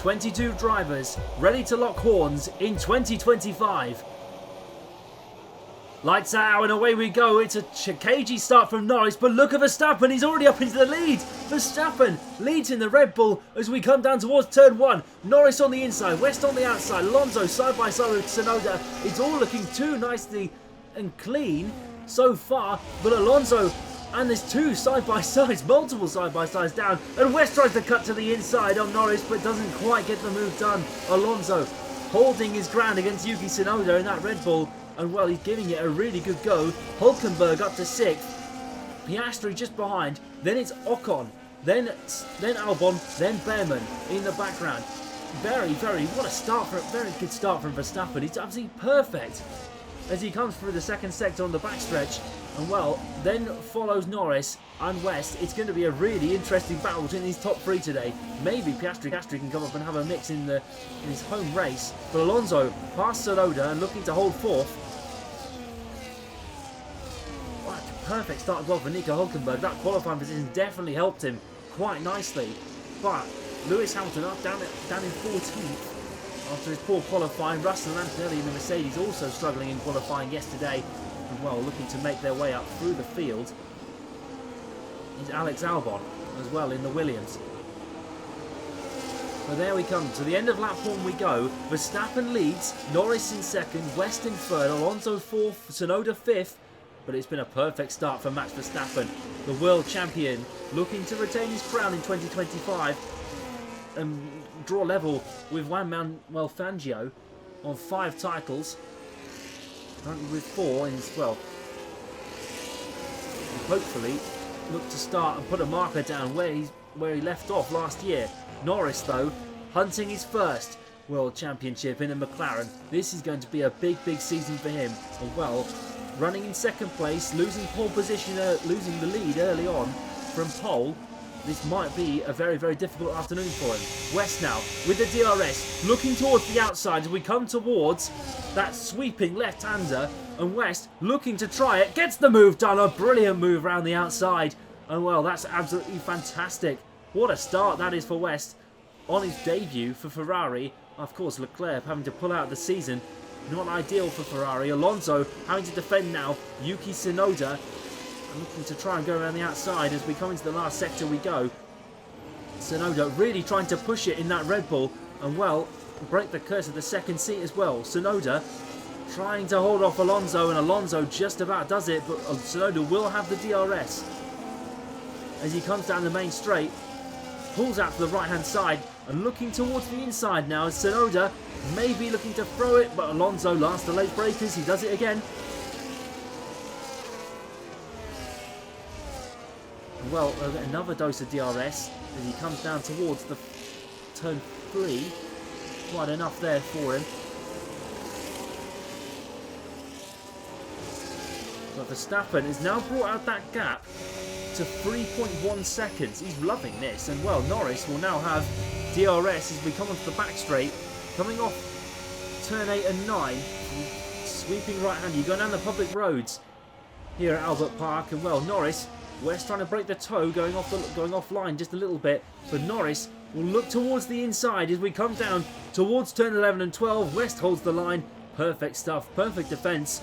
22 drivers ready to lock horns in 2025. Lights out and away we go. It's a cagey start from Norris, but look at Verstappen, he's already up into the lead. Verstappen leads in the Red Bull as we come down towards turn 1. Norris on the inside, West on the outside, Alonso side by side with Tsunoda. It's all looking too nicely and clean so far, but Alonso, and there's two side-by-sides, multiple side-by-sides down, and West tries to cut to the inside on Norris, but doesn't quite get the move done. Alonso holding his ground against Yuki Tsunoda in that Red Bull, and well, he's giving it a really good go. Hülkenberg up to 6th, Piastri just behind, then it's Ocon, then Albon, then Behrman in the background. What a start, very good start from Verstappen. It's absolutely perfect as he comes through the second sector on the backstretch, and well, then follows Norris and West. It's going to be a really interesting battle between these top 3 today. Maybe Piastri can come up and have a mix in his home race, but Alonso past Tsunoda and looking to hold 4th. What a perfect start as well for Nico Hülkenberg. That qualifying position definitely helped him quite nicely, but Lewis Hamilton up down in 14th. After his poor qualifying, Russell and Antonelli in the Mercedes also struggling in qualifying yesterday, and well, looking to make their way up through the field is Alex Albon as well in the Williams. So there we come, to the end of lap 1 we go. Verstappen leads, Norris in 2nd, West in 3rd, Alonso 4th, Tsunoda 5th, but it's been a perfect start for Max Verstappen, the world champion, looking to retain his crown in 2025. Draw level with Juan Manuel Fangio on 5 titles, currently with 4 in his 12th. Hopefully look to start and put a marker down where he left off last year. Norris though hunting his first world championship in a McLaren. This is going to be a big season for him, and well, running in 2nd place, losing pole position, losing the lead early on from pole. This might be a very difficult afternoon for him. West now with the DRS, looking towards the outside as we come towards that sweeping left-hander, and West looking to try it, gets the move done, a brilliant move around the outside, and well, that's absolutely fantastic. What a start that is for West on his debut for Ferrari. Of course, Leclerc having to pull out the season, not ideal for Ferrari. Alonso having to defend now, Yuki Tsunoda looking to try and go around the outside as we come into the last sector we go. Tsunoda really trying to push it in that Red Bull, and well, break the curse of the 2nd seat as well. Tsunoda trying to hold off Alonso, and Alonso just about does it, but Tsunoda will have the DRS as he comes down the main straight, pulls out to the right hand side and looking towards the inside now as Tsunoda maybe looking to throw it, but Alonso last the late breakers, he does it again. Well, another dose of DRS as he comes down towards the turn 3. Quite enough there for him. But Verstappen has now brought out that gap to 3.1 seconds. He's loving this. And well, Norris will now have DRS as we come onto the back straight. Coming off turn 8 and 9. Sweeping right hand. You go down the public roads here at Albert Park. And well, Norris, West trying to break the toe, going offline just a little bit, but Norris will look towards the inside as we come down towards turn 11 and 12. West holds the line. Perfect stuff, perfect defence.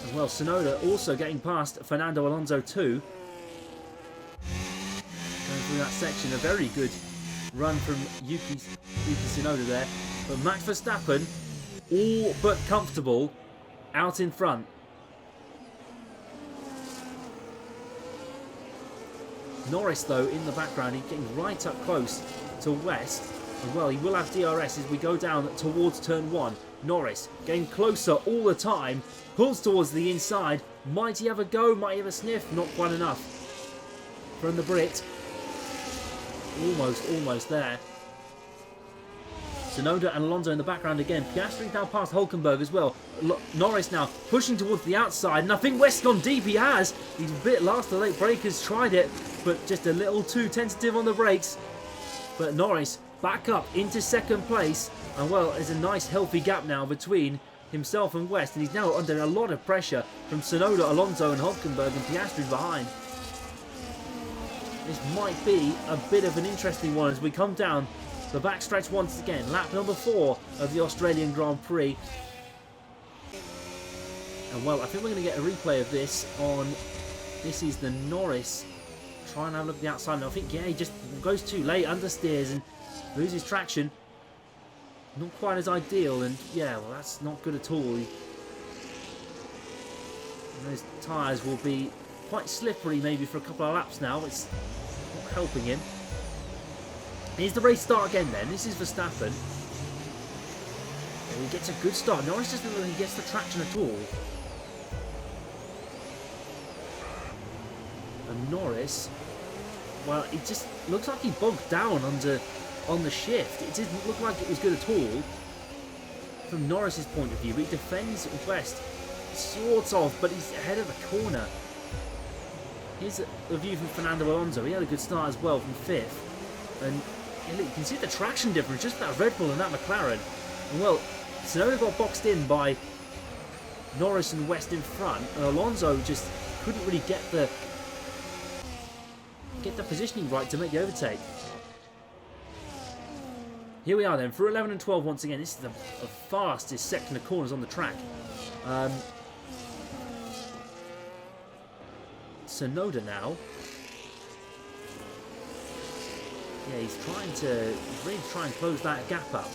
And well, Tsunoda also getting past Fernando Alonso too. Going through that section, a very good run from Yuki Tsunoda there. But Max Verstappen, all but comfortable, out in front. Norris though in the background, he's getting right up close to West, and well, he will have DRS as we go down towards turn 1. Norris getting closer all the time, pulls towards the inside. Might he have a go, might he have a sniff? Not quite enough from the Brit. Almost there. Tsunoda and Alonso in the background again. Piastri now past Hülkenberg as well. Norris now pushing towards the outside, and I think West's gone deep. He has. He's a bit last the late breakers, tried it, but just a little too tentative on the brakes. But Norris back up into 2nd place, and well, there's a nice healthy gap now between himself and West, and he's now under a lot of pressure from Tsunoda, Alonso and Hülkenberg, and Piastri behind. This might be a bit of an interesting one as we come down the backstretch once again. Lap number 4 of the Australian Grand Prix. And well, I think we're going to get a replay of this on... This is the Norris. Try and have a look at the outside. And I think, yeah, he just goes too late, understeers and loses traction. Not quite as ideal, and yeah, well, that's not good at all. And those tyres will be quite slippery maybe for a couple of laps now. It's not helping him. Here's the race start again then. This is Verstappen. And he gets a good start. Norris doesn't look like he gets the traction at all. And Norris, well, it just looks like he bogged down on the shift. It didn't look like it was good at all from Norris's point of view. He defends West, sort of, but he's ahead of the corner. Here's a view from Fernando Alonso. He had a good start as well from 5th. And yeah, look, you can see the traction difference just that Red Bull and that McLaren. And well, Tsunoda got boxed in by Norris and West in front. And Alonso just couldn't really get the positioning right to make the overtake. Here we are then, for 11 and 12 once again. This is the fastest section of corners on the track. Tsunoda now. Yeah, he's really trying to close that gap up.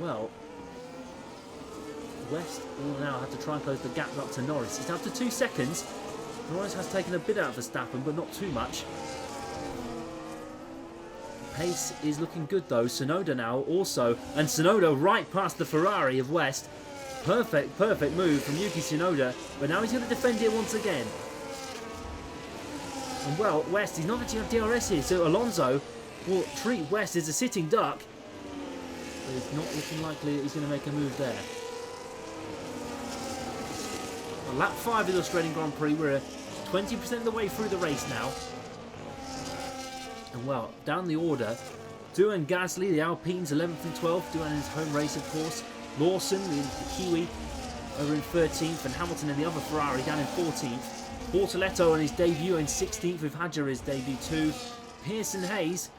Well, West will now have to try and close the gap up to Norris. He's down to 2 seconds. Norris has taken a bit out of Verstappen, but not too much. Pace is looking good though. Tsunoda now also, and Tsunoda right past the Ferrari of West. Perfect move from Yuki Tsunoda, but now he's going to defend it once again. And well, West, he's not actually on DRS here, so Alonso will treat West as a sitting duck. But it's not looking likely that he's going to make a move there. Well, lap 5 of the Australian Grand Prix, we're 20% of the way through the race now. And well, down the order, Doohan Gasly, the Alpines, 11th and 12th, Doohan in his home race of course. Lawson, the Kiwi, over in 13th, and Hamilton in the other Ferrari down in 14th. Bortoletto on his debut in 16th, with Hadjar his debut too. Pearson Hayes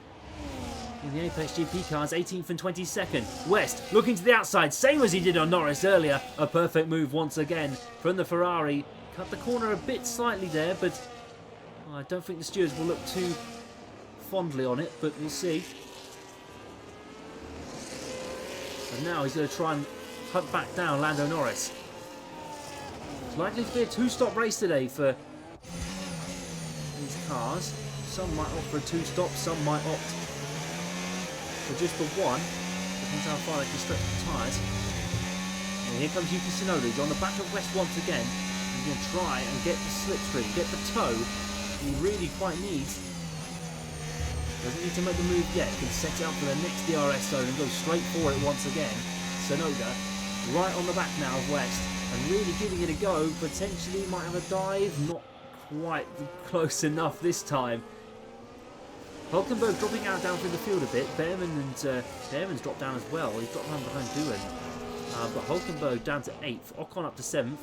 in the APX GP cars, 18th and 22nd. West looking to the outside, same as he did on Norris earlier. A perfect move once again from the Ferrari. Cut the corner a bit slightly there, but I don't think the stewards will look too fondly on it, but we'll see. And now he's going to try and hunt back down Lando Norris. It's likely to be a 2-stop race today for these cars. Some might opt for a 2-stop, some might opt for just the one. Depends how far they can stretch the tyres. And here comes Yuki Tsunoda. He's on the back of West once again. He's going to try and get the slipstream, get the toe he really quite needs. Doesn't need to make the move yet. Can set it up for the next DRS zone and go straight for it once again. Tsunoda right on the back now of West and really giving it a go. Potentially might have a dive. Not quite close enough this time. Hulkenberg dropping out down through the field a bit. Behrman's dropped down as well. He's dropped down behind Doohan. But Hulkenberg down to 8th. Ocon up to 7th.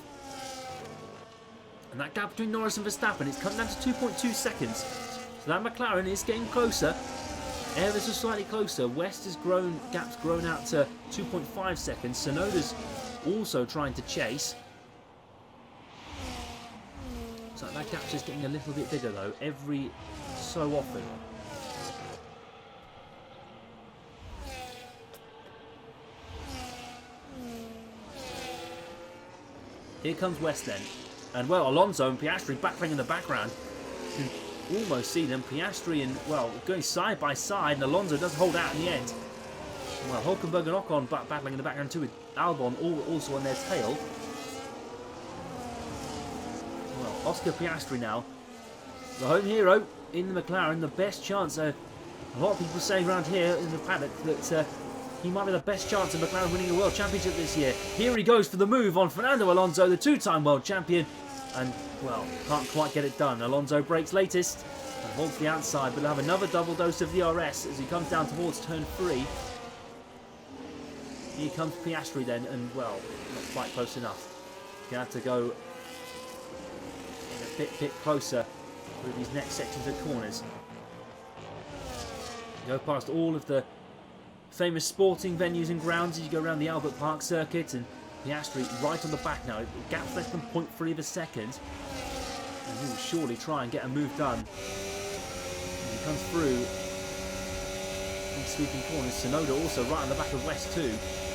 And that gap between Norris and Verstappen, it's come down to 2.2 seconds. So that McLaren is getting closer, ever so slightly closer. West has grown, gap's grown out to 2.5 seconds. Tsunoda's also trying to chase. So that gap's just getting a little bit bigger though, every so often. Here comes West then. And well, Alonso and Piastri battling in the background. Almost see them. Piastri and, well, going side by side, and Alonso does hold out in the end. Well, Hulkenberg and Ocon battling in the background too, with Albon also on their tail. Well, Oscar Piastri now, the home hero in the McLaren, the best chance. A lot of people saying around here in the paddock that he might be the best chance of McLaren winning the World Championship this year. Here he goes for the move on Fernando Alonso, the 2-time World Champion. And, well, can't quite get it done. Alonso breaks latest and holds the outside, but he'll have another double dose of DRS as he comes down towards turn 3. Here comes Piastri then, and, well, not quite close enough. Going to have to go bit closer with these next sections of corners. Go past all of the famous sporting venues and grounds as you go around the Albert Park circuit, and Piastri right on the back now. Gap's less than 0.3 of a second, and he will surely try and get a move done. As he comes through these sweeping corners, Tsunoda also right on the back of West too.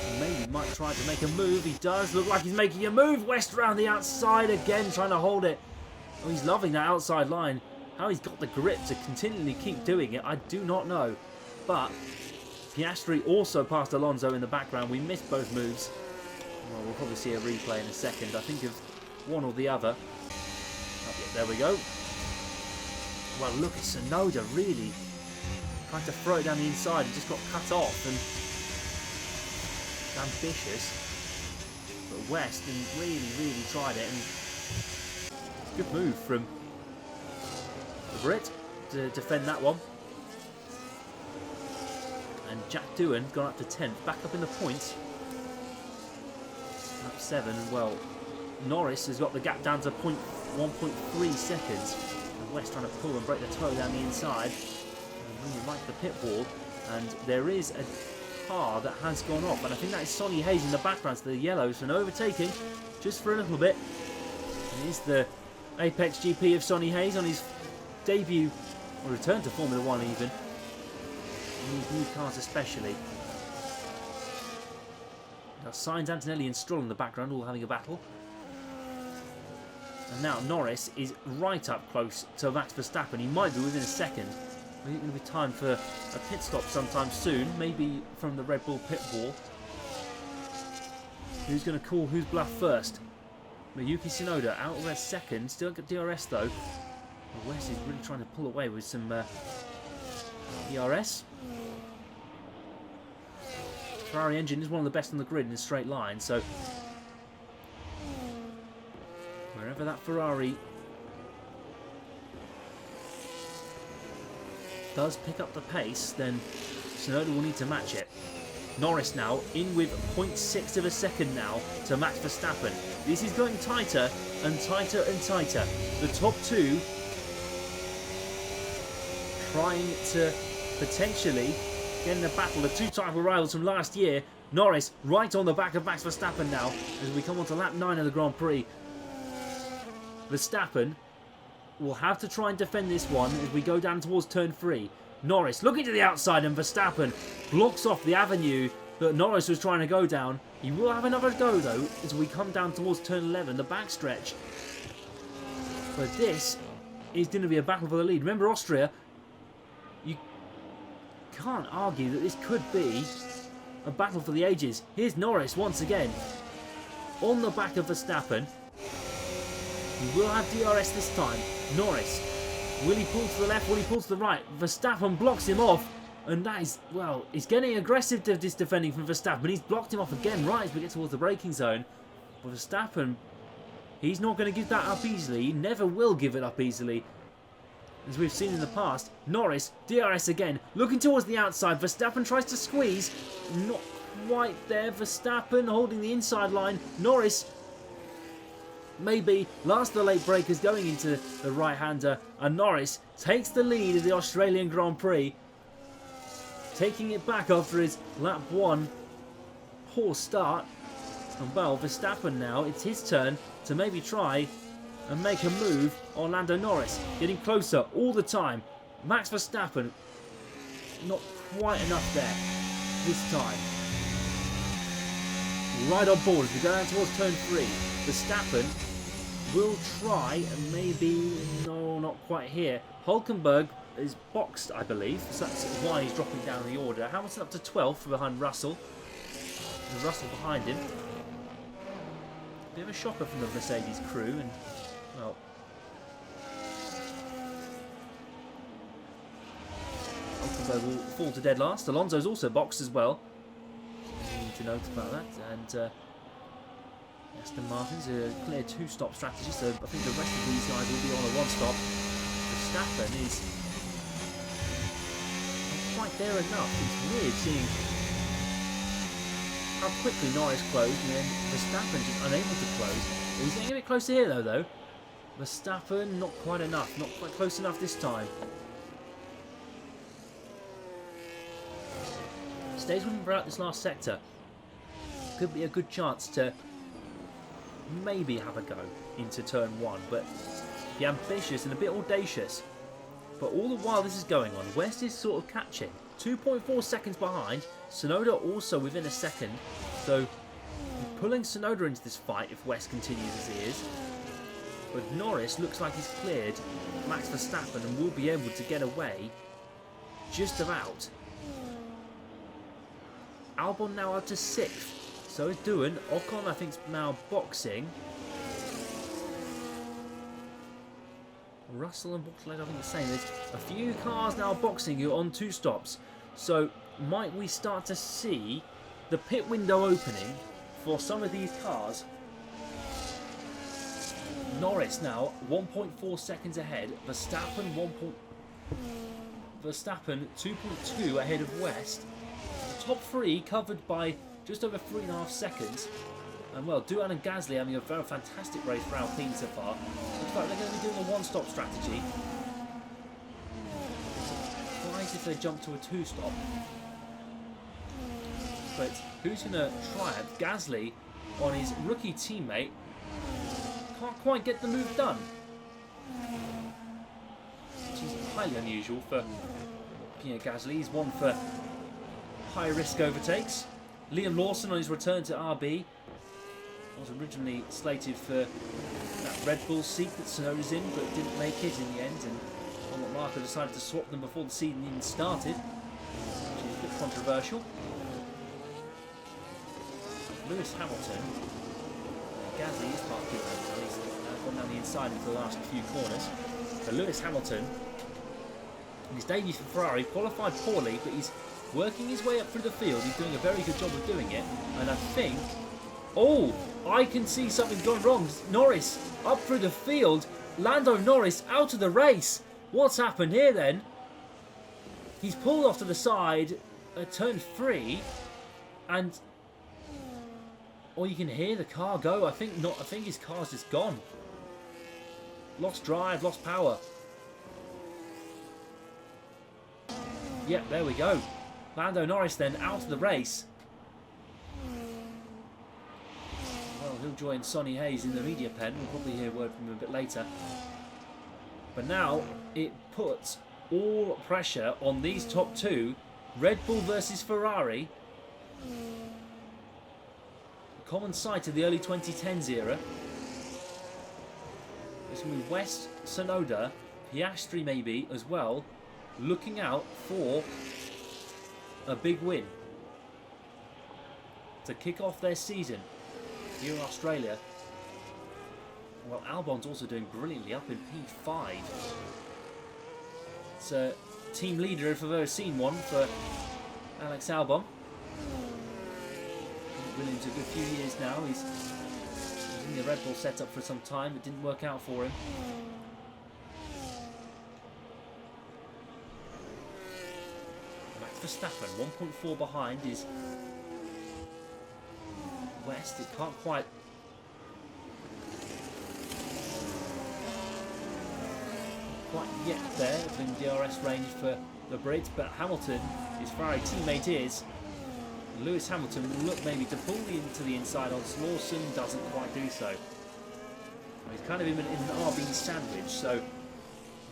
And maybe might try to make a move. He does look like he's making a move. West around the outside again, trying to hold it. Oh, he's loving that outside line. How he's got the grip to continually keep doing it, I do not know. But Piastri also passed Alonso in the background. We missed both moves. Well, we'll probably see a replay in a second. I think of one or the other. Oh, yeah, there we go. Well, look at Tsunoda really trying to throw it down the inside and just got cut off. And ambitious. But West really tried it. And good move from the Brit to defend that one. And Jack Doohan gone up to 10th, back up in the points. Up 7, well, Norris has got the gap down to 1.3 seconds. And West trying to pull and break the toe down the inside. And really like the pit wall. And there is a car that has gone off. And I think that is Sonny Hayes in the background, so the yellows, and overtaking just for a little bit. It is the Apex GP of Sonny Hayes on his debut, or return to Formula 1 even. And these new cars especially. Now Sainz, Antonelli and Stroll in the background all having a battle. And now Norris is right up close to Max Verstappen. He might be within a second. I think it's going to be time for a pit stop sometime soon. Maybe from the Red Bull pit wall. Who's going to call whose bluff first? Yuki Tsunoda out of their second. Still got DRS though. West is really trying to pull away with some DRS. Ferrari engine is one of the best on the grid in a straight line, so wherever that Ferrari does pick up the pace, then Tsunoda will need to match it. Norris now in with 0.6 of a second now to Max Verstappen. This is going tighter and tighter and tighter. The top two trying to potentially get in a battle. The two title rivals from last year. Norris right on the back of Max Verstappen now as we come on to lap 9 of the Grand Prix. Verstappen will have to try and defend this one as we go down towards turn 3. Norris looking to the outside and Verstappen blocks off the avenue that Norris was trying to go down. He will have another go though as we come down towards turn 11, the backstretch. But this is going to be a battle for the lead. Remember Austria, you can't argue that this could be a battle for the ages. Here's Norris once again on the back of Verstappen. He will have DRS this time. Norris, will he pull to the left, will he pull to the right? Verstappen blocks him off, and that is, well, he's getting aggressive to this defending from Verstappen. He's blocked him off again right as we get towards the braking zone. But Verstappen, he's not going to give that up easily. He never will give it up easily, as we've seen in the past. Norris, DRS again, looking towards the outside. Verstappen tries to squeeze, not quite there. Verstappen holding the inside line. Norris, maybe last of the late breakers going into the right-hander, and Norris takes the lead of the Australian Grand Prix, taking it back after his lap 1 poor start. And well, Verstappen now, it's his turn to maybe try and make a move on Lando Norris, getting closer all the time. Max Verstappen, not quite enough there this time. Right on board as we go down towards turn 3. Verstappen will try and maybe, no, not quite here. Hulkenberg is boxed, I believe, so that's why he's dropping down the order. Hamilton up to 12th behind Russell. And Russell behind him. Bit of a shocker from the Mercedes crew, and well, Hulkenberg will fall to dead last. Alonso's also boxed as well. Need to note about that. And Aston Martin's a clear 2-stop strategy, so I think the rest of these guys will be on a 1-stop. Verstappen is not quite there enough. It's weird seeing how quickly Norris closed and then Verstappen just unable to close. He's getting a bit closer here though. Verstappen, not quite enough. Not quite close enough this time. Stays with him throughout this last sector. Could be a good chance to maybe have a go into turn 1, but be ambitious and a bit audacious. But all the while this is going on, West is sort of catching. 2.4 seconds behind. Tsunoda also within a second. So pulling Tsunoda into this fight if West continues as he is. But Norris looks like he's cleared Max Verstappen and will be able to get away just about. Albon now up to 6th. So is doing. Ocon I think is now boxing. Russell and Boxley I think the same. There's a few cars now boxing who are on 2 stops. So might we start to see the pit window opening for some of these cars? Norris now 1.4 seconds ahead. Verstappen 2.2 ahead of West. The top 3 covered by just over 3.5 seconds. And well, Duhan and Gasly having a very fantastic race for Alpine so far. Looks like they're going to be doing a 1-stop strategy. Surprised if they jump to a 2-stop. But who's going to triumph? Gasly on his rookie teammate. Can't quite get the move done. Which is highly unusual for Pierre Gasly. He's one for high-risk overtakes. Liam Lawson on his return to RB. Was originally slated for that Red Bull seat that Tsunoda's in, but didn't make it in the end, and Helmut Marko decided to swap them before the season even started, which is a bit controversial. Lewis Hamilton, Gasly is parked in there, he's gone down the inside into the last few corners. So Lewis Hamilton, in his debut for Ferrari, qualified poorly, but he's working his way up through the field. He's doing a very good job of doing it, and I think, oh, I can see something going wrong. Norris up through the field. Lando Norris out of the race. What's happened here then? He's pulled off to the side at turn 3, and you can hear the car go. I think not. I think his car's just gone. Lost drive, lost power. Yep, there we go. Lando Norris then out of the race. Well, he'll join Sonny Hayes in the media pen. We'll probably hear a word from him a bit later. But now it puts all pressure on these top 2. Red Bull versus Ferrari. A common sight of the early 2010s era. It's going to be West, Tsunoda, Piastri maybe as well, looking out for a big win to kick off their season here in Australia. Well, Albon's also doing brilliantly up in P5. It's a team leader if I've ever seen one for Alex Albon. Been into a good few years now. He's in the Red Bull setup for some time. It didn't work out for him. Max Verstappen 1.4 behind is West. It can't quite yet there within DRS range for the Brits, but Hamilton, his Ferrari teammate, is. Lewis Hamilton will look maybe to pull into the inside on Lawson, doesn't quite do so. He's kind of in an RB sandwich, so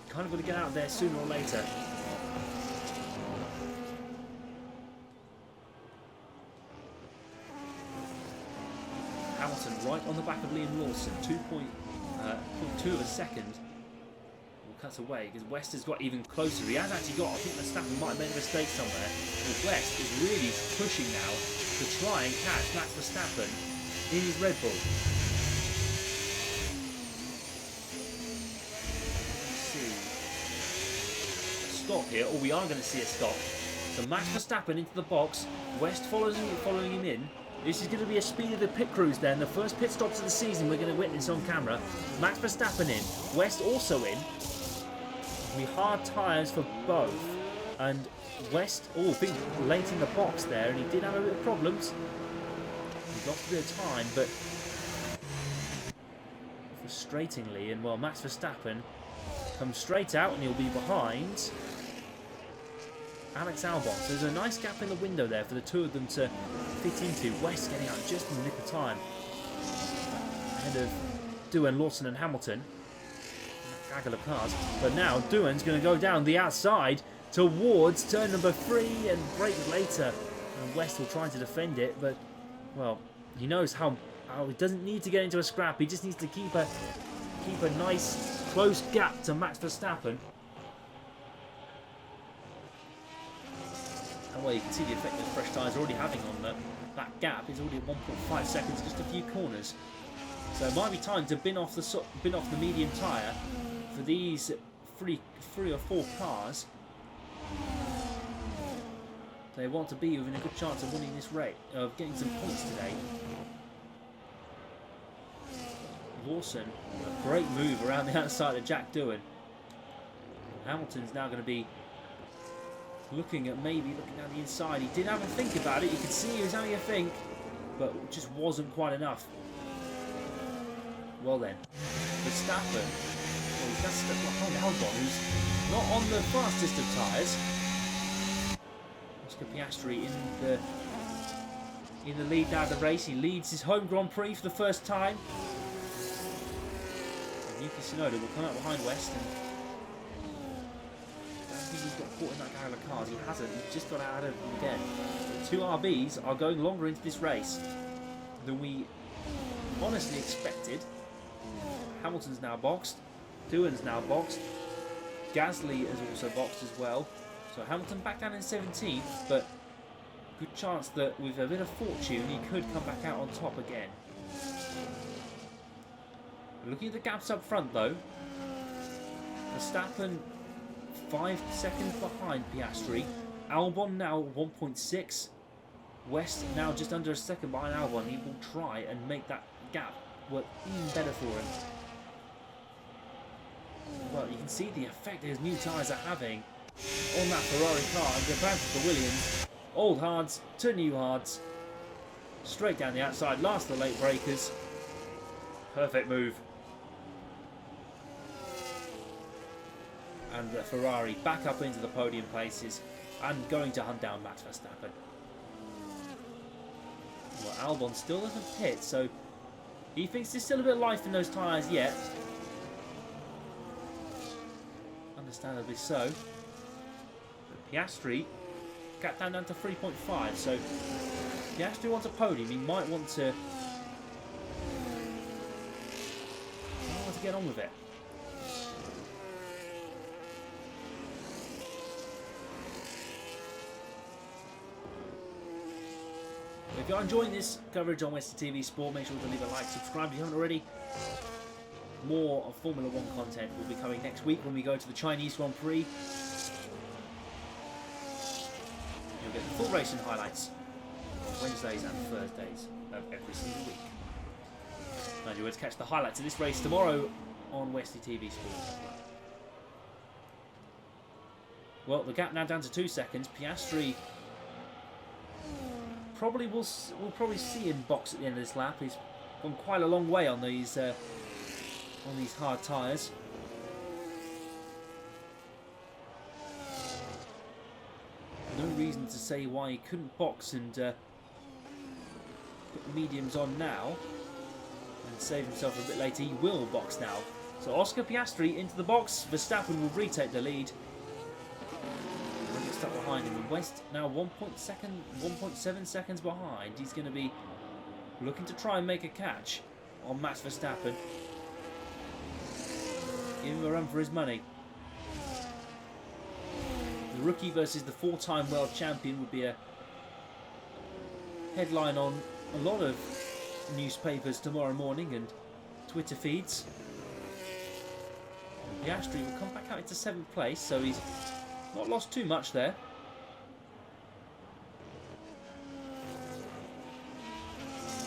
kind of got to get out there sooner or later. Hamilton right on the back of Liam Lawson, 2.2 of a second. Cut away because West has got even closer. He has actually got, I think Verstappen might have made a mistake somewhere, but West is really pushing now to try and catch Max Verstappen in his Red Bull. Let's see. A stop here. Oh, we are going to see a stop. So Max Verstappen into the box. West following him in. This is going to be a speed of the pit crews then. The first pit stops of the season we're going to witness on camera. Max Verstappen in. West also in. We hard tyres for both, and West, big late in the box there, and he did have a bit of problems. He lost a bit of time, but frustratingly, and well, Max Verstappen comes straight out and he'll be behind Alex Albon. So there's a nice gap in the window there for the two of them to fit into. West getting out just in the nick of time ahead of Doohan, Lawson and Hamilton. Gaggle of cars. But now Doohan's going to go down the outside towards turn number 3 and brake later. And West will try to defend it, but well, he knows how he doesn't need to get into a scrap. He just needs to keep a nice close gap to Max Verstappen. And well, you can see the effect that fresh tyres are already having on that gap. It's already at 1.5 seconds, just a few corners. So it might be time to bin off the medium tyre for these three or four cars. They want to be within a good chance of winning this race, of getting some points today. Lawson, a great move around the outside of Jack Doohan. Hamilton's now going to be looking down the inside. He did have a think about it. You could see he was having a think, but it just wasn't quite enough. Well then, Verstappen, well, he's got stuck behind Albon, who's not on the fastest of tyres. Oscar Piastri in the lead now of the race. He leads his home Grand Prix for the first time. And Yuki Tsunoda will come out behind West, and I don't think he's got caught in that gaggle of cars. He hasn't. He's just got out of them again. The two RBs are going longer into this race than we honestly expected. Hamilton's now boxed. Doohan's now boxed. Gasly has also boxed as well. So Hamilton back down in 17th, but good chance that with a bit of fortune he could come back out on top again. Looking at the gaps up front though, Verstappen 5 seconds behind Piastri. Albon now 1.6. West now just under a second behind Albon. He will try and make that gap work even better for him. Well, you can see the effect his new tyres are having on that Ferrari car. And they're back to the Williams. Old hards to new hards. Straight down the outside, last the late breakers. Perfect move. And the Ferrari back up into the podium places and going to hunt down Max Verstappen. Well, Albon still doesn't pit, so he thinks there's still a bit of life in those tyres yet. Understandably so. But Piastri got down to 3.5, so Piastri wants a podium. He might want to get on with it. If you're enjoying this coverage on Westie TV Sport, make sure to leave a like, subscribe if you haven't already. More of Formula 1 content will be coming next week when we go to the Chinese Grand Prix. You'll get the full racing highlights on Wednesdays and Thursdays of every single week. And you'll be able to catch the highlights of this race tomorrow on Westie TV Sport as well. Well, the gap now down to 2 seconds. Piastri we'll probably see him box at the end of this lap. He's gone quite a long way on these hard tyres. No reason to say why he couldn't box and put the mediums on now and save himself a bit later. He will box now. So Oscar Piastri into the box. Verstappen will retake the lead. Stuck behind him, and West now 1.7 seconds behind. He's going to be looking to try and make a catch on Max Verstappen. Give him a run for his money. The rookie versus the 4-time world champion would be a headline on a lot of newspapers tomorrow morning and Twitter feeds. Piastri will come back out into 7th place, so he's not lost too much there.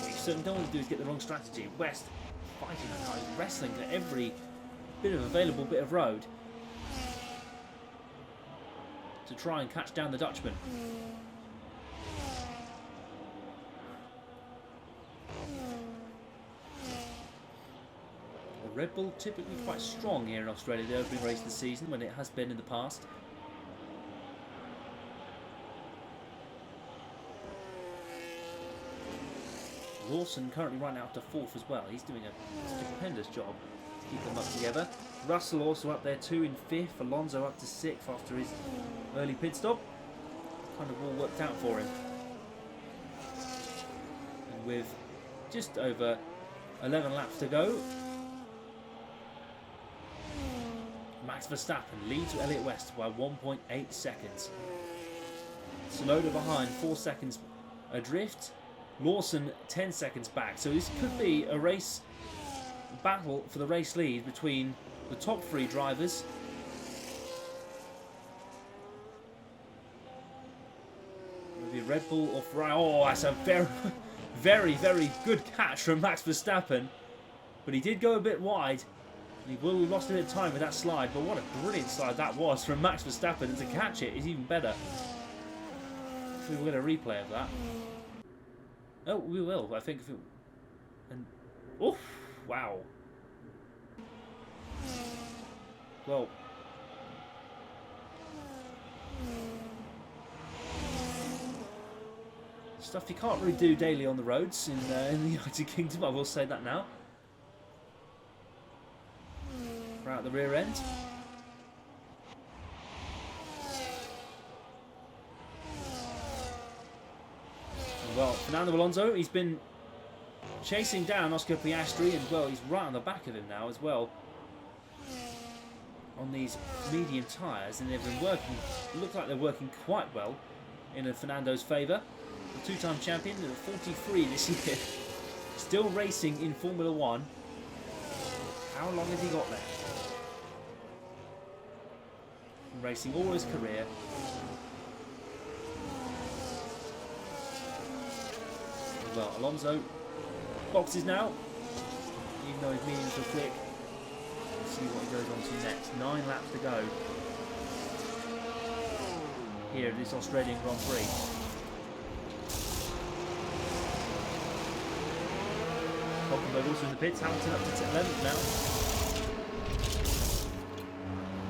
What you certainly don't want to do is get the wrong strategy. West fighting that car, he's wrestling for every bit of available bit of road to try and catch down the Dutchman. Red Bull typically quite strong here in Australia, the opening race of the season, when it has been in the past. Lawson currently right now up to 4th as well. He's doing a stupendous job to keep them up together. Russell also up there too in 5th. Alonso up to 6th after his early pit stop. Kind of all worked out for him. And with just over 11 laps to go, Max Verstappen leads Elliott West by 1.8 seconds. Tsunoda behind, 4 seconds adrift. Lawson 10 seconds back. So this could be a race battle for the race lead between the top 3 drivers. Maybe Red Bull or Ferrari. Oh, that's a very good catch from Max Verstappen. But he did go a bit wide. He will have lost a bit of time with that slide. But what a brilliant slide that was from Max Verstappen. And to catch it is even better. We will get a replay of that. Oh, we will. I think if it... And... Oh, wow. Well... Stuff you can't really do daily on the roads in the United Kingdom, I will say that now. Right at the rear end. Well, Fernando Alonso, he's been chasing down Oscar Piastri, and well, he's right on the back of him now as well on these medium tyres, and they've been working, look like they're working quite well in Fernando's favour. The two-time champion, 43 this year, still racing in Formula 1. How long has he got left? Been racing all his career. Well, Alonso boxes now, even though his mediums are quick. Let's see what he goes on to next. 9 laps to go here at this Australian Grand Prix. Hulkenberg also in the pits. Hamilton up to 11th now.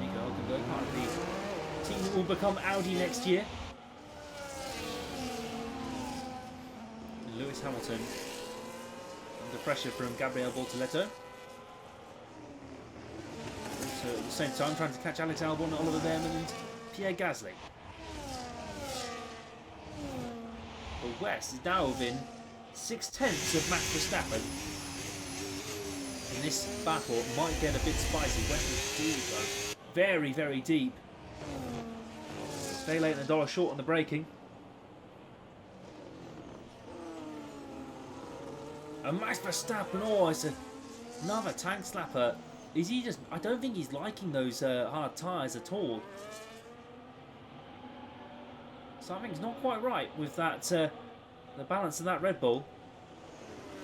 Nico Hulkenberg, part of the team that will become Audi next year. Lewis Hamilton under pressure from Gabriel Bortoleto. So at the same time trying to catch Alex Albon, Oliver Behrman and Pierre Gasly. But West is now within 6/10 of Max Verstappen. And this battle might get a bit spicy. West is deep though. Very deep. Stay late and $1 short on the braking. And Max Verstappen, oh, it's another tank slapper. Is he just... I don't think he's liking those hard tyres at all. Something's not quite right with that, the balance of that Red Bull.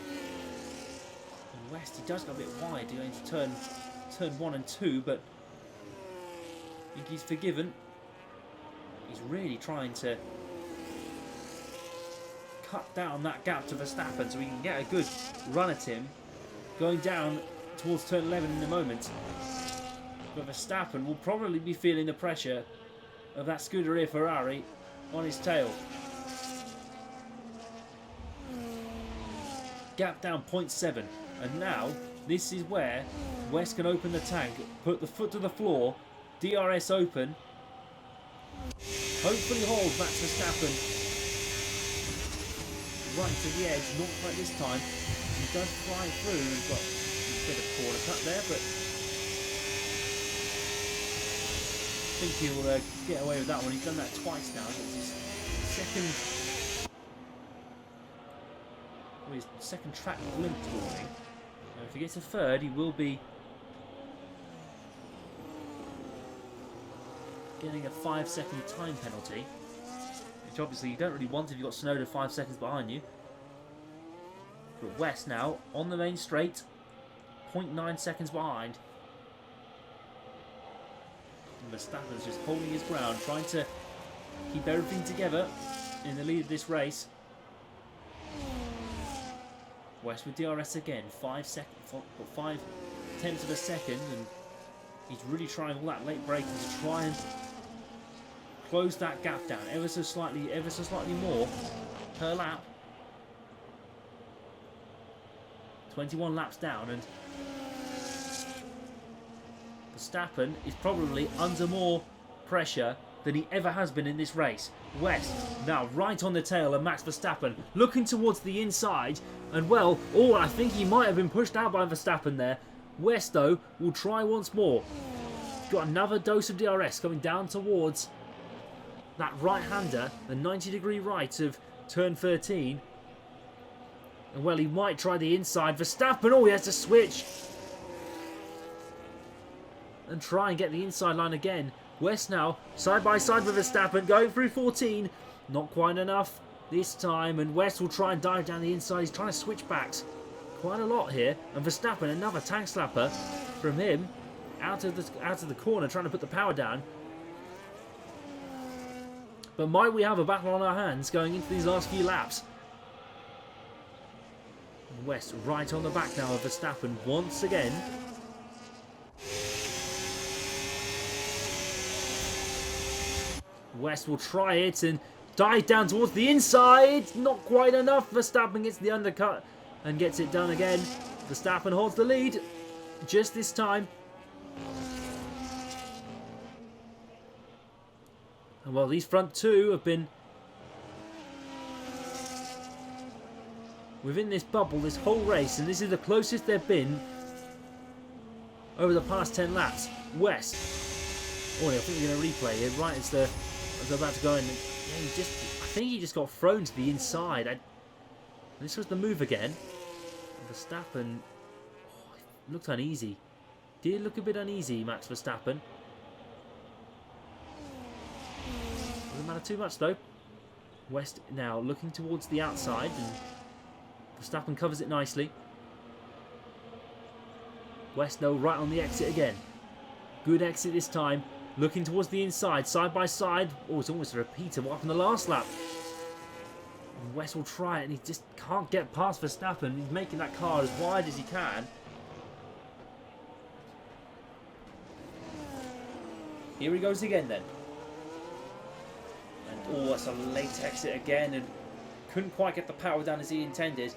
And West, he does go a bit wide going to turn 1 and 2, but I think he's forgiven. He's really trying to cut down that gap to Verstappen so we can get a good run at him going down towards turn 11 in a moment. But Verstappen will probably be feeling the pressure of that Scuderia Ferrari on his tail. Gap down 0.7, and now this is where West can open the tank, put the foot to the floor, DRS open, hopefully hold Max Verstappen right to the edge, not quite this time. He does fly through. He's got a bit of corner cut there, but I think he'll get away with that one. He's done that twice now. It's his second track blinked warning. And if he gets a third, he will be getting a 5-second time penalty. Which obviously you don't really want if you've got Tsunoda 5 seconds behind you. But West now on the main straight, 0.9 seconds behind. And Verstappen's just holding his ground, trying to keep everything together in the lead of this race. West with DRS again, 5 seconds, 5 tenths of a second, and he's really trying all that late braking to try and close that gap down ever so slightly more per lap. 21 laps down, and Verstappen is probably under more pressure than he ever has been in this race. West now right on the tail of Max Verstappen, looking towards the inside, and well, I think he might have been pushed out by Verstappen there. West though will try once more. Got another dose of DRS coming down towards that right-hander, the 90-degree right of turn 13. And well, he might try the inside. Verstappen, he has to switch and try and get the inside line again. West now side by side with Verstappen, going through 14. Not quite enough this time, and West will try and dive down the inside. He's trying to switch backs quite a lot here, and Verstappen, another tank slapper from him out of the corner, trying to put the power down. But might we have a battle on our hands going into these last few laps? West right on the back now of Verstappen once again. West will try it and dive down towards the inside. Not quite enough. Verstappen gets the undercut and gets it done again. Verstappen holds the lead just this time. And well, these front two have been within this bubble this whole race, and this is the closest they've been over the past 10 laps. West. I think they're going to replay it right as they're about to go in. Yeah, I think he just got thrown to the inside. This was the move again. Verstappen looked uneasy. Did look a bit uneasy, Max Verstappen. Doesn't matter too much though. West now looking towards the outside, and Verstappen covers it nicely. West now right on the exit again. Good exit this time. Looking towards the inside, side by side. It's almost a repeat of what happened the last lap. And West will try it, and he just can't get past Verstappen. He's making that car as wide as he can. Here he goes again then. And that's a late exit again, and couldn't quite get the power down as he intended.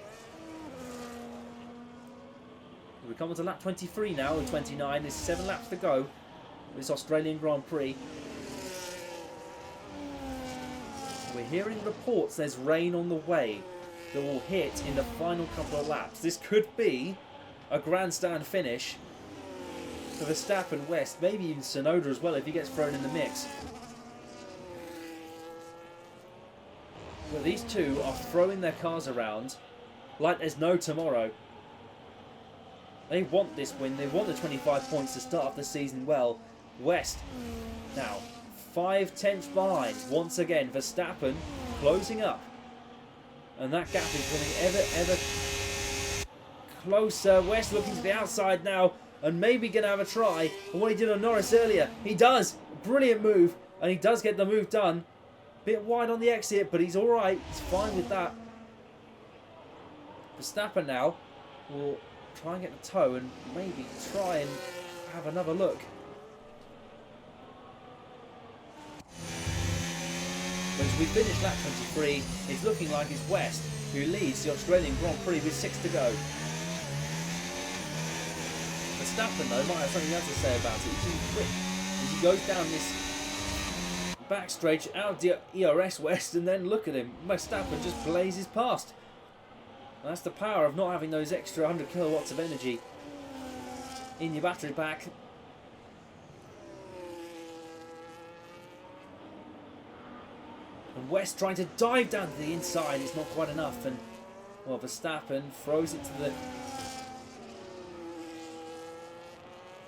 We come on to lap 23 now, and 29. There's 7 laps to go. This Australian Grand Prix. We're hearing reports there's rain on the way that will hit in the final couple of laps. This could be a grandstand finish for Verstappen, West, maybe even Tsunoda as well if he gets thrown in the mix. But these two are throwing their cars around like there's no tomorrow. They want this win. They want the 25 points to start off the season well. West now 5 tenths behind once again. Verstappen closing up, and that gap is getting ever closer. West looking to the outside now, and maybe gonna have a try on what he did on Norris earlier. He does. Brilliant move, and he does get the move done. Bit wide on the exit, but he's alright. He's fine with that. Verstappen now will try and get the toe and maybe try and have another look. But as we finish lap 23, it's looking like it's West who leads the Australian Grand Prix with 6 to go. Verstappen though might have something else to say about it. He's too quick as he goes down this backstretch out the ERS West, and then look at him. Verstappen just blazes past. And that's the power of not having those extra 100 kilowatts of energy in your battery pack. And West trying to dive down to the inside, it's not quite enough, and well, Verstappen throws it to the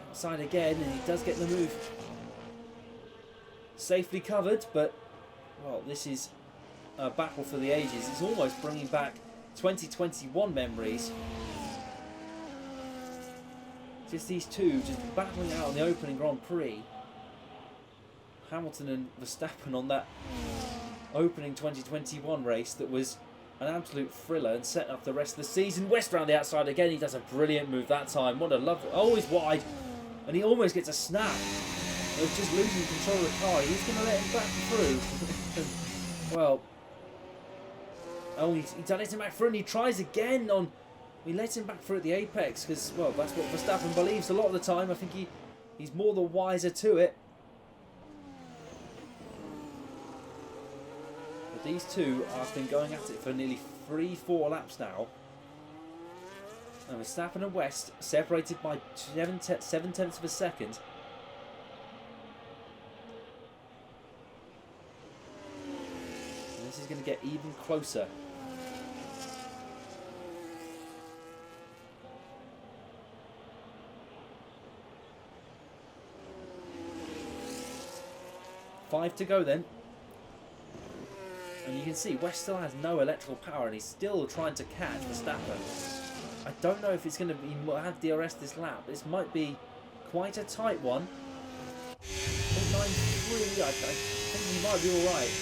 outside again, and he does get the move safely covered. But well, this is a battle for the ages. It's almost bringing back 2021 memories. Just these two just battling out in the opening Grand Prix. Hamilton and Verstappen on that opening 2021 race that was an absolute thriller and set up the rest of the season. West around the outside again. He does a brilliant move that time. What a lovely... Always wide. And he almost gets a snap. It was just losing control of the car. He's going to let him back through. Well... Oh, he let him back through and he tries again on... He lets him back through at the apex because, well, that's what Verstappen believes a lot of the time. I think he's more the wiser to it. But these two have been going at it for nearly 3-4 laps now. And Verstappen and West separated by 7/10 of a second. And this is going to get even closer. Five to go then. And you can see West still has no electrical power and he's still trying to catch Verstappen. I don't know if it's going to be have DRS this lap. This might be quite a tight one. 0.93, I think he might be alright.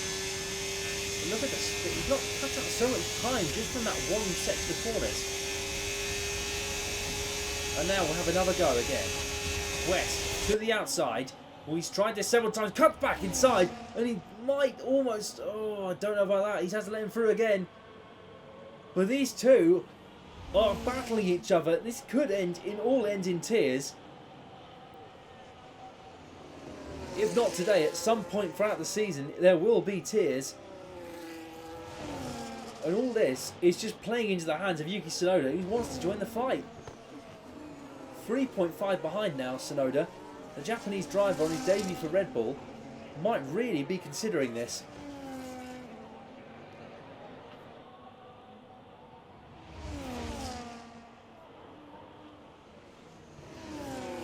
Look at the speed. He's not cut out so much time just from that one section of corners. And now we'll have another go again. West to the outside. Well, he's tried this several times, cuts back inside, and he might almost... Oh, I don't know about that. He has to let him through again. But these two are battling each other. This could end in tears. If not today, at some point throughout the season, there will be tears. And all this is just playing into the hands of Yuki Tsunoda, who wants to join the fight. 3.5 behind now, Tsunoda. The Japanese driver on his debut for Red Bull might really be considering this.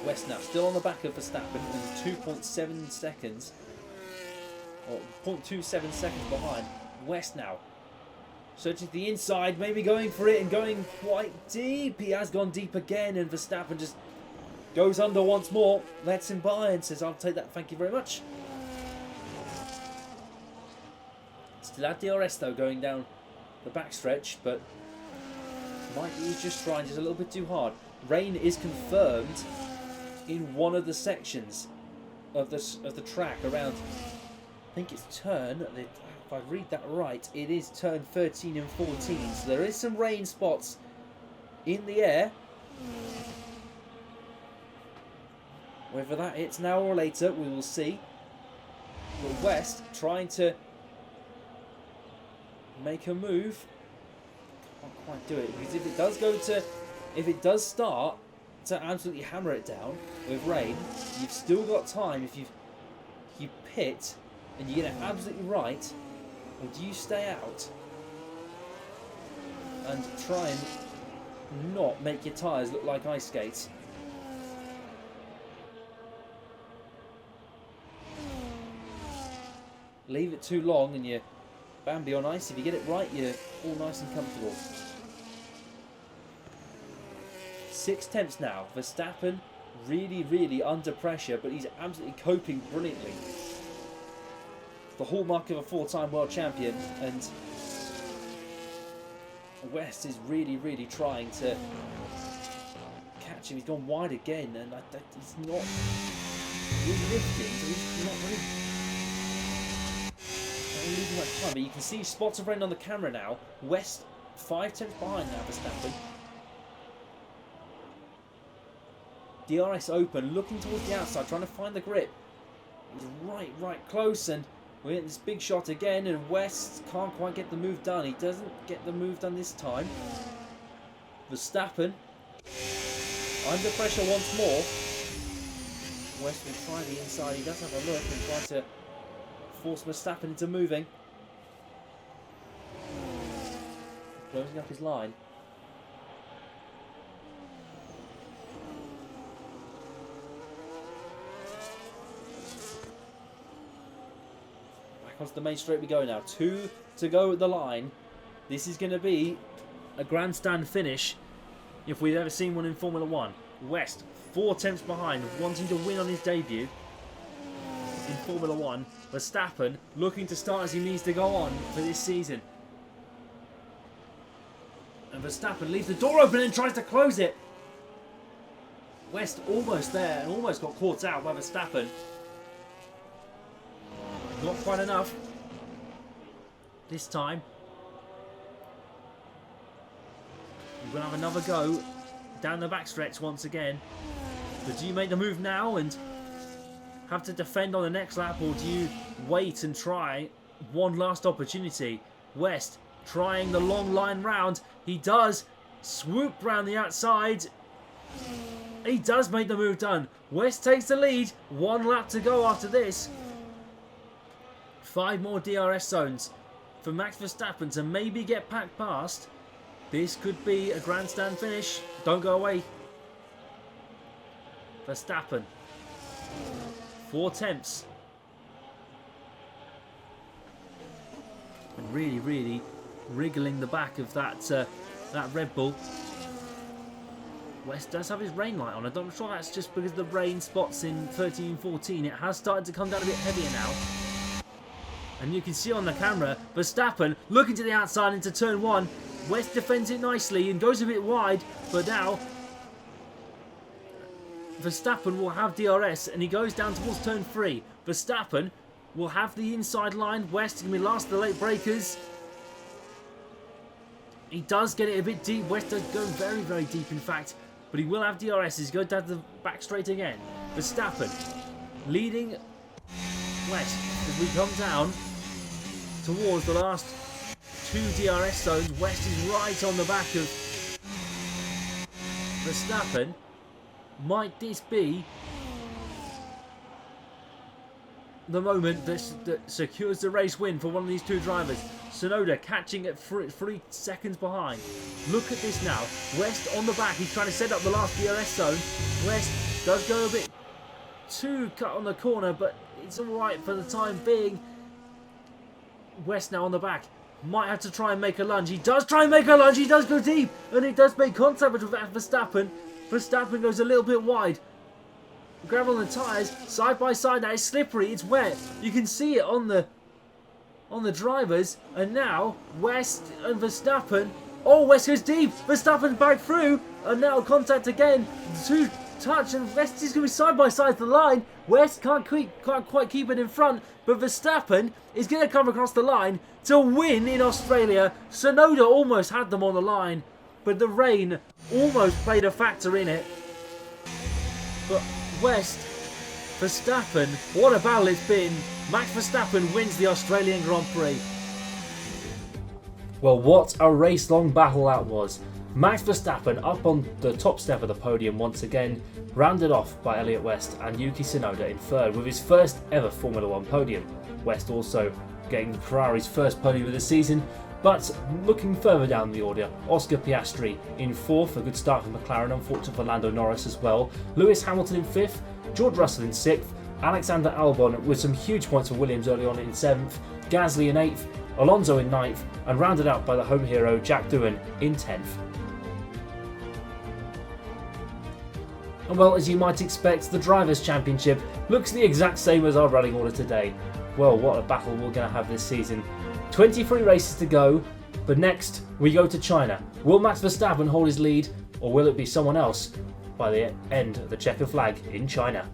West now still on the back of Verstappen and 2.7 seconds, or 0.27 seconds behind. West now searching to the inside, maybe going for it and going quite deep. He has gone deep again and Verstappen just goes under once more, lets him by and says, I'll take that, thank you very much. Still had DRS though going down the backstretch, but he's just trying just a little bit too hard. Rain is confirmed in one of the sections of the track around, I think it's turn, if I read that right, it is turn 13 and 14. So there is some rain spots in the air. Whether that hits now or later, we will see. But West trying to make a move. Can't quite do it, because if it does start to absolutely hammer it down with rain, you've still got time. If you pit and you get it absolutely right, or do you stay out and try and not make your tyres look like ice skates? Leave it too long and you're Bambi on ice. If you get it right, you're all nice and comfortable. 6/10 now. Verstappen really, really under pressure, but he's absolutely coping brilliantly. The hallmark of a 4-time world champion, and West is really, really trying to catch him. He's gone wide again, and he's not really lifting, so he's not really losing much time. But you can see spots of rain on the camera now. West 5/10 behind now, Verstappen. DRS open, looking towards the outside, trying to find the grip. He's right close, and we're getting this big shot again, and West can't quite get the move done. He doesn't get the move done this time. Verstappen under pressure once more. West will try the inside. He does have a look and try to force Verstappen into moving. Closing up his line. Back onto the main straight we go now. 2 to go at the line. This is going to be a grandstand finish if we've ever seen one in Formula 1. West 4/10 behind, wanting to win on his debut in Formula 1. Verstappen looking to start as he needs to go on for this season. And Verstappen leaves the door open and tries to close it. West almost there and almost got caught out by Verstappen. Not quite enough. This time. We're going to have another go down the backstretch once again. But do you make the move now and have to defend on the next lap, or do you wait and try one last opportunity? West trying the long line round. He does swoop round the outside. He does make the move done. West takes the lead. One lap to go after this. 5 more DRS zones for Max Verstappen to maybe get packed past. This could be a grandstand finish. Don't go away. Verstappen. 4 tenths. And really wriggling the back of that Red Bull. West does have his rain light on. I'm sure that's just because the rain spots in 13 and 14. It has started to come down a bit heavier now. And you can see on the camera, Verstappen looking to the outside into turn 1. West defends it nicely and goes a bit wide, but now Verstappen will have DRS and he goes down towards turn 3. Verstappen will have the inside line. West is going to be last of the late breakers. He does get it a bit deep. West does go very deep in fact, but he will have DRS. He's going down to the back straight again. Verstappen leading West as we come down towards the last 2 DRS zones. West is right on the back of Verstappen. Might this be the moment that secures the race win for one of these 2 drivers? Tsunoda catching at 3 seconds behind. Look at this now. West on the back. He's trying to set up the last DRS zone. West does go a bit too cut on the corner, but it's alright for the time being. West now on the back. Might have to try and make a lunge. He does try and make a lunge. He does go deep. And he does make contact with Verstappen. Verstappen goes a little bit wide. Gravel on the tyres. Side by side now. It's slippery. It's wet. You can see it on the drivers. And now West and Verstappen. Oh, West goes deep. Verstappen's back through. And now contact again. 2 touch. And West is going to be side by side to the line. West can't quite keep it in front. But Verstappen is going to come across the line to win in Australia. Tsunoda almost had them on the line, but the rain almost played a factor in it. But West, Verstappen, what a battle it's been. Max Verstappen wins the Australian Grand Prix. Well, what a race-long battle that was. Max Verstappen up on the top step of the podium once again, rounded off by Elliott West and Yuki Tsunoda in 3rd with his first ever Formula 1 podium. West also getting Ferrari's first podium of the season, but looking further down the order, Oscar Piastri in 4th, a good start for McLaren, unfortunate for Lando Norris as well. Lewis Hamilton in 5th, George Russell in 6th, Alexander Albon with some huge points for Williams early on in 7th, Gasly in 8th, Alonso in 9th, and rounded out by the home hero Jack Doohan in 10th. And well, as you might expect, the Drivers' Championship looks the exact same as our running order today. Well, what a battle we're going to have this season. 23 races to go, but next we go to China. Will Max Verstappen hold his lead, or will it be someone else by the end of the checkered flag in China?